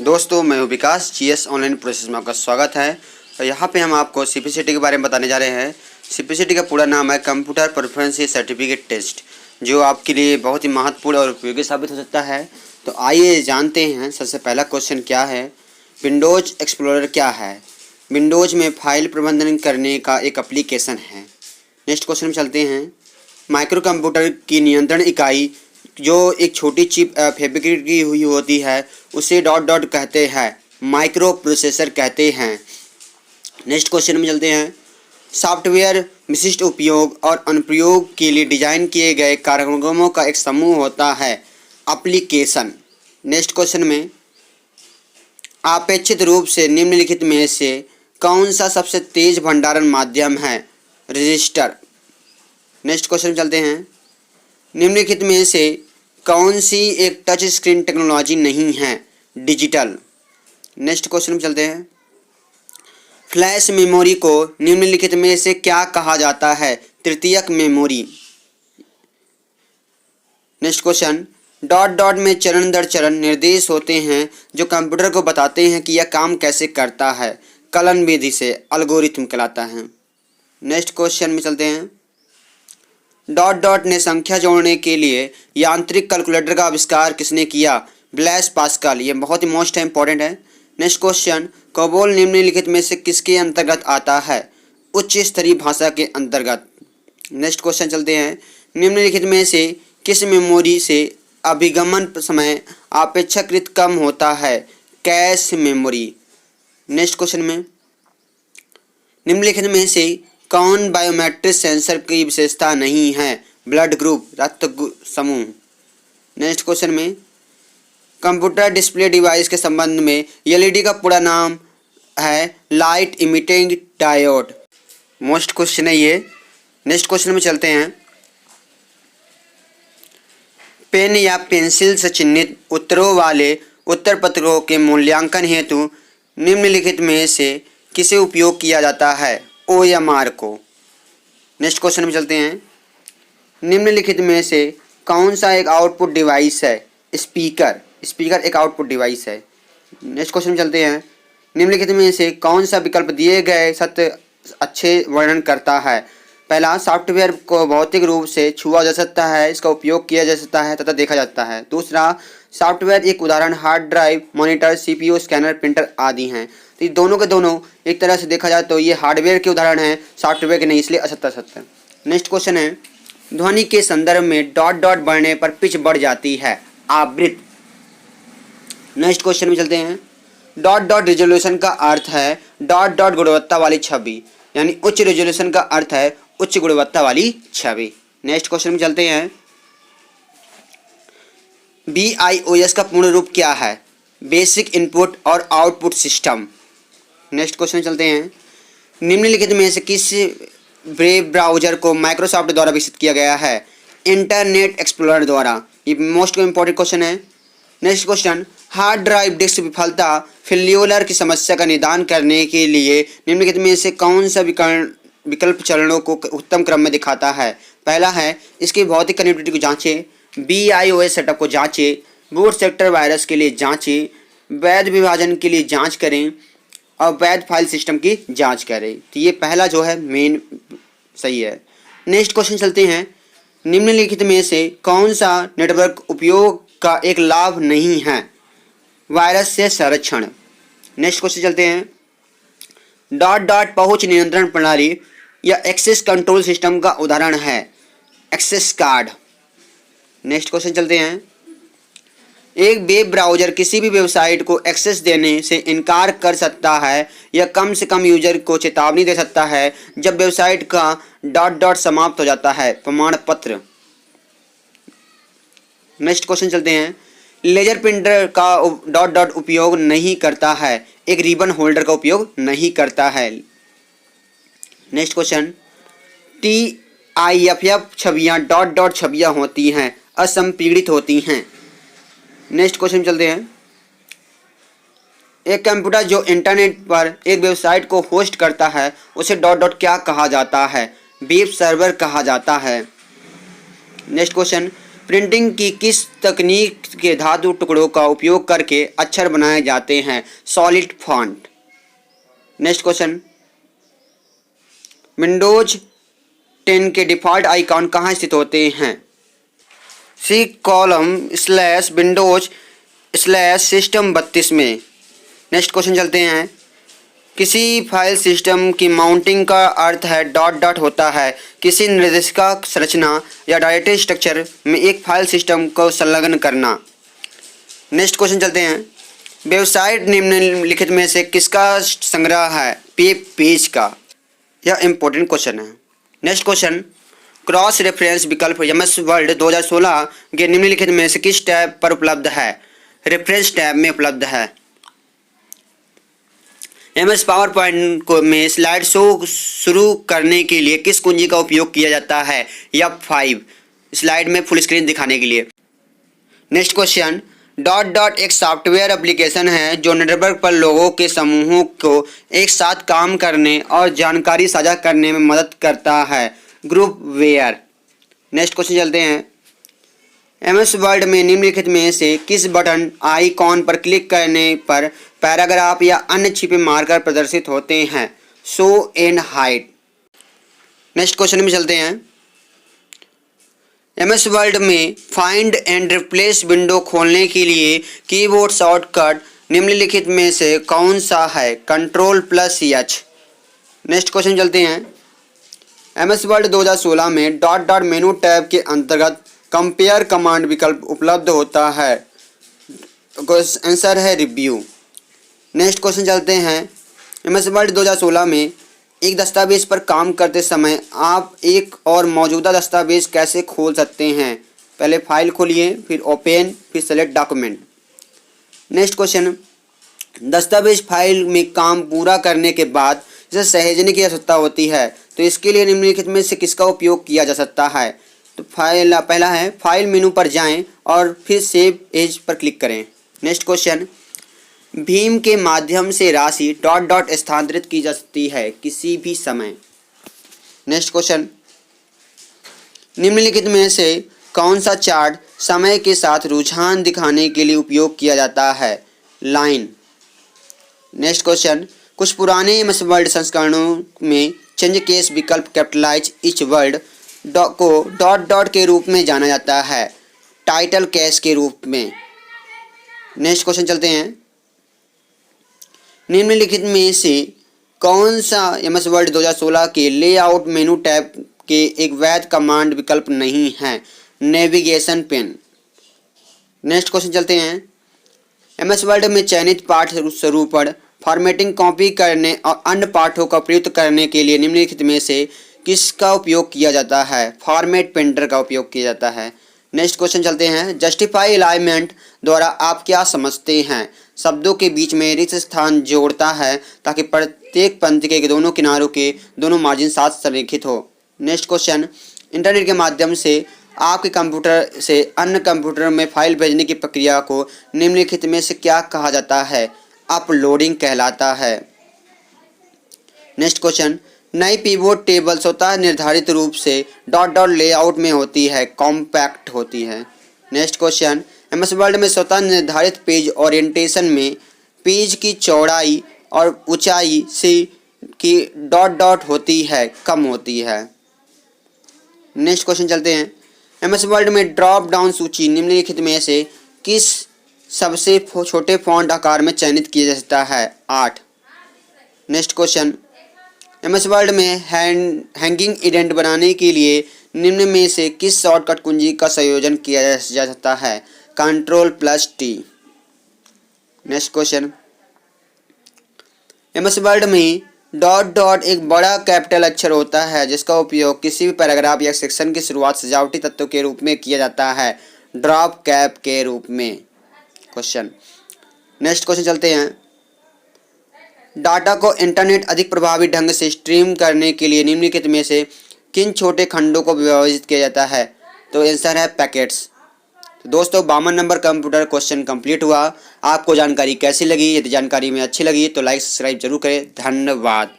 दोस्तों मैं हूं विकास, जीएस ऑनलाइन प्रोसेस में आपका स्वागत है। और यहाँ पे हम आपको सीपीसीटी के बारे में बताने जा रहे हैं। सीपीसीटी का पूरा नाम है कंप्यूटर परफॉर्मेंस सर्टिफिकेट टेस्ट, जो आपके लिए बहुत ही महत्वपूर्ण और उपयोगी साबित हो सकता है। तो आइए जानते हैं। सबसे पहला क्वेश्चन क्या है, विंडोज एक्सप्लोरर क्या है। विंडोज में फाइल प्रबंधन करने का एक एप्लीकेशन है। नेक्स्ट क्वेश्चन में चलते हैं। माइक्रो कंप्यूटर की नियंत्रण इकाई जो एक छोटी चिप फैब्रिकेट की हुई होती है उसे डॉट डॉट कहते हैं, माइक्रो प्रोसेसर कहते हैं। नेक्स्ट क्वेश्चन में चलते हैं। सॉफ्टवेयर विशिष्ट उपयोग और अनुप्रयोग के लिए डिजाइन किए गए कार्यक्रमों का एक समूह होता है, एप्लीकेशन। नेक्स्ट क्वेश्चन में अपेक्षित रूप से निम्नलिखित में से कौन सा सबसे तेज भंडारण माध्यम है, रजिस्टर। नेक्स्ट क्वेश्चन में चलते हैं। निम्नलिखित में से कौन सी एक टच स्क्रीन टेक्नोलॉजी नहीं है, डिजिटल। नेक्स्ट क्वेश्चन में चलते हैं। फ्लैश मेमोरी को निम्नलिखित में से क्या कहा जाता है, तृतीयक memory. Next question. Dot dot में चरण दर चरण निर्देश होते हैं जो कंप्यूटर को बताते हैं कि यह काम कैसे करता है, कलन विधि से एल्गोरिथम कहलाता है। नेक्स्ट क्वेश्चन में चलते हैं। डॉट डॉट ने संख्या जोड़ने के लिए यांत्रिक कैलकुलेटर का आविष्कार किसने किया, ब्लेस पास्कल। ये बहुत ही मोस्ट इंपॉर्टेंट है। Next question. कोबोल निम्नलिखित में से किसके अंतर्गत आता है, उच्च स्तरीय भाषा के अंतर्गत। नेक्स्ट क्वेश्चन चलते हैं। निम्नलिखित में से किस मेमोरी से अभिगमन समय अपेक्षाकृत कम होता है, कैश मेमोरी। नेक्स्ट क्वेश्चन में निम्नलिखित में से कौन बायोमेट्रिक सेंसर की विशेषता नहीं है, ब्लड ग्रुप, रक्त समूह। नेक्स्ट क्वेश्चन में कंप्यूटर डिस्प्ले डिवाइस के संबंध में एलईडी का पूरा नाम है light emitting diode. Most question है ये। नेक्स्ट क्वेश्चन में चलते हैं। पेन या पेंसिल से चिन्हित उत्तरों वाले उत्तर पत्रों के मूल्यांकन हेतु निम्नलिखित में से किसे उपयोग किया जाता है, OMR को। नेक्स्ट क्वेश्चन में चलते हैं। निम्नलिखित में से कौन सा एक आउटपुट डिवाइस है, स्पीकर। स्पीकर एक आउटपुट डिवाइस है। नेक्स्ट क्वेश्चन में चलते हैं। निम्नलिखित में से कौन सा विकल्प दिए गए सत्य अच्छे वर्णन करता है। पहला, सॉफ्टवेयर को भौतिक रूप से छुआ जा सकता है, इसका उपयोग किया जा सकता है तथा देखा जाता है। दूसरा, सॉफ्टवेयर एक उदाहरण hard drive, monitor, CPU, scanner, printer आदि हैं। तो ये दोनों के दोनों एक तरह से देखा जाए तो ये हार्डवेयर के उदाहरण हैं, सॉफ्टवेयर के नहीं, इसलिए असत्य। नेक्स्ट क्वेश्चन है। ध्वनि के संदर्भ में डॉट डॉट बढ़ने पर पिच बढ़ जाती है, आवृत्ति। नेक्स्ट क्वेश्चन में चलते हैं। डॉट डॉट रिजोल्यूशन का अर्थ है डॉट डॉट गुणवत्ता वाली छवि, यानी उच्च रिजोल्यूशन का अर्थ है उच्च गुणवत्ता वाली छवि। नेक्स्ट क्वेश्चन में चलते हैं। BIOS का पूर्ण रूप क्या है, बेसिक इनपुट और आउटपुट सिस्टम। नेक्स्ट क्वेश्चन में चलते हैं। निम्नलिखित में से किस वेब ब्राउजर को माइक्रोसॉफ्ट द्वारा विकसित किया गया है, इंटरनेट एक्सप्लोरर द्वारा। ये मोस्ट इंपॉर्टेंट क्वेश्चन है। Next question. Hard drive disk विफलता फेल्यूलर की समस्या का निदान करने के लिए निम्नलिखित में से कौन सा विकल्प चरणों को उत्तम क्रम में दिखाता है। पहला है, इसकी भौतिक कनेक्टिविटी को जांचें, BIOS सेटअप को जांचें, बूट सेक्टर वायरस के लिए जांचें, वैध विभाजन के लिए जांच करें और वैध फाइल सिस्टम की जांच करें। तो ये पहला जो है मेन सही है। नेक्स्ट क्वेश्चन चलते हैं। निम्नलिखित में से कौन सा नेटवर्क उपयोग का एक लाभ नहीं है, वायरस से संरक्षण। नेक्स्ट क्वेश्चन चलते हैं। डॉट डॉट पहुंच नियंत्रण प्रणाली या एक्सेस कंट्रोल सिस्टम का उदाहरण है, एक्सेस कार्ड। नेक्स्ट क्वेश्चन चलते हैं। एक वेब ब्राउज़र किसी भी वेबसाइट को एक्सेस देने से इनकार कर सकता है या कम से कम यूजर को चेतावनी दे सकता है जब वेबसाइट का डॉट डॉट समाप्त हो जाता है, प्रमाण पत्र। नेक्स्ट क्वेश्चन चलते हैं। लेजर प्रिंटर का डॉट डॉट उपयोग नहीं करता है, एक रिबन होल्डर का उपयोग नहीं करता है। Next question. TIFF छवियां डॉट डॉट छवियां होती हैं, असंपीड़ित होती हैं। नेक्स्ट क्वेश्चन चलते हैं। एक कंप्यूटर जो इंटरनेट पर एक वेबसाइट को होस्ट करता है उसे डॉट डॉट क्या कहा जाता है, वेब सर्वर कहा जाता है। Next question. प्रिंटिंग की किस तकनीक के धातु टुकड़ों का उपयोग करके अक्षर बनाए जाते हैं? Solid font. Next question, Windows 10 के डिफ़ॉल्ट आइकॉन कहाँ स्थित होते हैं? सी कॉलम / विंडोज / सिस्टम 32 में। नेक्स्ट क्वेश्चन चलते हैं, किसी फाइल सिस्टम की माउंटिंग का अर्थ है ... होता है किसी निर्देशिका संरचना या डायरेक्टरी स्ट्रक्चर में एक फाइल सिस्टम को संलग्न करना। नेक्स्ट क्वेश्चन चलते हैं, वेबसाइट निम्नलिखित में से किसका संग्रह है? पेज का। यह इंपॉर्टेंट क्वेश्चन है। नेक्स्ट क्वेश्चन, क्रॉस रेफरेंस विकल्प एमएस वर्ड 2016 के निम्नलिखित में से किस टैब पर उपलब्ध है? रेफरेंस टैब में उपलब्ध है। एमएस पावर पॉइंट में स्लाइड शो शुरू करने के लिए किस कुंजी का उपयोग किया जाता है? F5, स्लाइड में फुल स्क्रीन दिखाने के लिए। नेक्स्ट क्वेश्चन, ... एक सॉफ्टवेयर एप्लीकेशन है जो नेटवर्क पर लोगों के समूहों को एक साथ काम करने और जानकारी साझा करने में मदद करता है। ग्रुपवेयर। नेक्स्ट क्वेश्चन चलते हैं, एमएस वर्ड में निम्नलिखित में से किस बटन आइकॉन पर क्लिक करने पर पैराग्राफ या अन्य छिपे मार्कर प्रदर्शित होते हैं? Show and hide. Next question में चलते हैं, एमएस वर्ड में फाइंड एंड रिप्लेस विंडो खोलने के लिए कीबोर्ड शॉर्टकट निम्नलिखित में से कौन सा है? Ctrl+H। नेक्स्ट क्वेश्चन चलते हैं, एमएस वर्ड 2016 में ... मेनू टैब के अंतर्गत कंपेयर कमांड विकल्प उपलब्ध होता है। आंसर है रिव्यू। नेक्स्ट क्वेश्चन चलते हैं, एमएस वर्ड 2016 में एक दस्तावेज पर काम करते समय आप एक और मौजूदा दस्तावेज कैसे खोल सकते हैं? पहले फाइल खोलिए, फिर ओपन, फिर सेलेक्ट डॉक्यूमेंट। नेक्स्ट क्वेश्चन, दस्तावेज फाइल में काम पूरा करने के बाद इसे सहेजने की आवश्यकता होती है, तो इसके लिए निम्नलिखित में से किसका उपयोग किया जा सकता है? तो पहला है फाइल मेनू पर जाएं और फिर सेव एज पर क्लिक करें। नेक्स्ट क्वेश्चन, भीम के माध्यम से राशि ... स्थानांतरित की जा सकती है किसी भी समय। नेक्स्ट क्वेश्चन, निम्नलिखित में से कौन सा चार्ट समय के साथ रुझान दिखाने के लिए उपयोग किया जाता है? लाइन। नेक्स्ट क्वेश्चन, कुछ पुराने एमएस वर्ड संस्करणों में चेंज केस विकल्प कैपिटलाइज ईच वर्ड को ... के रूप में जाना जाता है, टाइटल केस के रूप में। नेक्स्ट क्वेश्चन चलते हैं, निम्नलिखित में से कौन सा एमएस वर्ड 2016 के लेआउट मेनू टैब के एक वैध कमांड विकल्प नहीं है? Navigation pen. नेक्स्ट क्वेश्चन चलते हैं, एमएस वर्ड में चयनित पाठ स्वरूपण फॉर्मेटिंग कॉपी करने और अन्य पाठों का प्रयुक्त करने के लिए निम्नलिखित में से किसका उपयोग किया जाता है? फॉर्मेट पेंटर का उपयोग किया जाता है। नेक्स्ट क्वेश्चन चलते हैं, जस्टिफाई अलाइनमेंट द्वारा आप क्या समझते हैं? शब्दों के बीच में रिक्त स्थान जोड़ता है ताकि प्रत्येक पंक्ति के दोनों किनारों के दोनों मार्जिन साथ संरेखित हो। नेक्स्ट क्वेश्चन, इंटरनेट के माध्यम से आपके कंप्यूटर से अन्य कंप्यूटर में फाइल भेजने की प्रक्रिया को निम्नलिखित में से क्या कहा जाता है? अपलोडिंग कहलाता है। नेक्स्ट क्वेश्चन, नई पिवोट टेबल स्वतः निर्धारित रूप से ... लेआउट में होती है, कॉम्पैक्ट होती है। नेक्स्ट क्वेश्चन, एमएस वर्ड में स्वतः निर्धारित पेज ओरिएंटेशन में पेज की चौड़ाई और ऊंचाई से की ... होती है, कम होती है। नेक्स्ट क्वेश्चन चलते हैं, एमएस वर्ड में ड्रॉप डाउन सूची निम्नलिखित में से किस सबसे छोटे फॉन्ट आकार में चयनित किया जा सकता है? 8। नेक्स्ट क्वेश्चन, एमएस वर्ड में हैंगिंग इंडेंट बनाने के लिए निम्न में से किस शॉर्टकट कुंजी का संयोजन किया जा सकता है? Ctrl+T। Next question, MS word में ... एक बड़ा कैपिटल अक्षर होता है जिसका उपयोग किसी भी पैराग्राफ या सेक्शन की शुरुआत सजावटी तत्व के रूप में किया जाता है, ड्रॉप कैप के रूप में। क्वेश्चन। नेक्स्ट क्वेश्चन चलते हैं, डाटा को इंटरनेट अधिक प्रभावी ढंग से स्ट्रीम करने के लिए निम्नलिखित में से किन छोटे खंडों को विभाजित किया जाता है? तो आंसर है पैकेट्स। तो दोस्तों 52 नंबर कंप्यूटर क्वेश्चन कंप्लीट हुआ। आपको जानकारी कैसी लगी? यदि जानकारी में अच्छी लगी तो लाइक सब्सक्राइब जरूर करें। धन्यवाद।